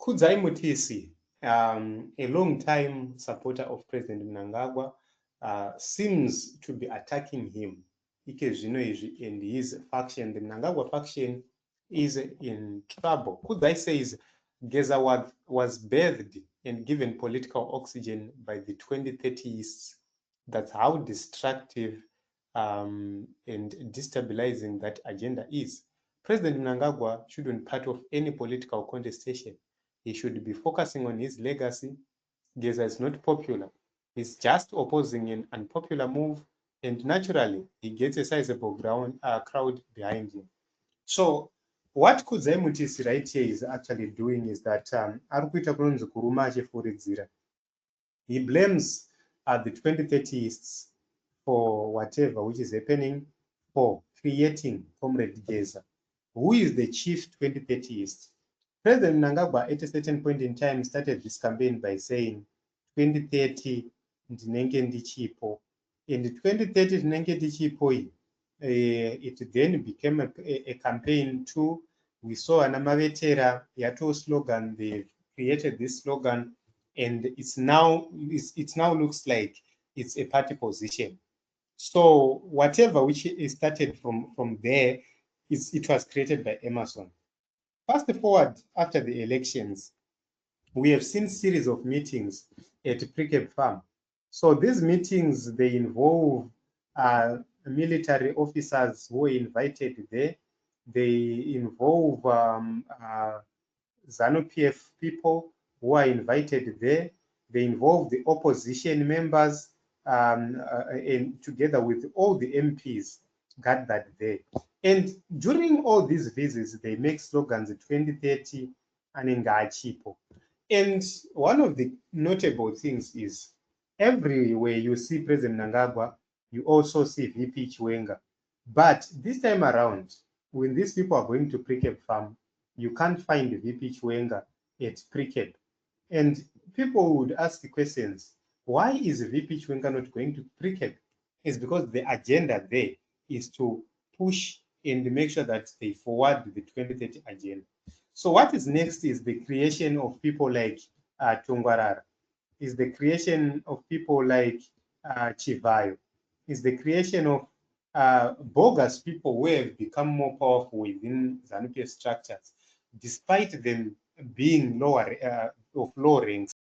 Kudzai Mutisi, a long-time supporter of President Mnangagwa, seems to be attacking him. And his faction, the Mnangagwa faction, is in trouble. Kudzai says Geza was bathed and given political oxygen by the 2030ists. That's how destructive and destabilizing that agenda is. President Mnangagwa shouldn't be part of any political contestation. He should be focusing on his legacy. Geza is not popular. He's just opposing an unpopular move, and naturally, he gets a sizable crowd behind him. So, what Kudzai Mutisi right here is actually doing is that arikuita kunonzi kuruma achifuridzira. He blames the 2030ists for whatever which is happening, for creating Comrade Geza, who is the chief 2030ist. President Mnangagwa at a certain point in time started this campaign by saying 2030 ndinenge ndichipo, and 2030 ndinenge ndichipo it then became a campaign too. We saw Anamavetera Yato slogan. They created this slogan, and it now looks like it's a party position. So whatever which is started from there, it was created by Emerson. Fast forward after the elections, we have seen series of meetings at Precap Farm. So these meetings, they involve military officers who were invited there. They involve ZANU-PF people who are invited there. They involve the opposition members and together with all the MPs gathered there. And during all these visits, they make slogans 2030 and Ngachipo. And one of the notable things is everywhere you see President Mnangagwa, you also see VP Chiwenga. But this time around, when these people are going to Precap Farm, you can't find VP Chiwenga at Precap. And people would ask the questions, why is VP Chiwenga not going to Precap? It's because the agenda there is to push and make sure that they forward the 2030 agenda. So what is next is the creation of people like Tungwarara, is the creation of people like Chivayo, is the creation of bogus people who have become more powerful within ZANU-PF structures, despite them being of low ranks.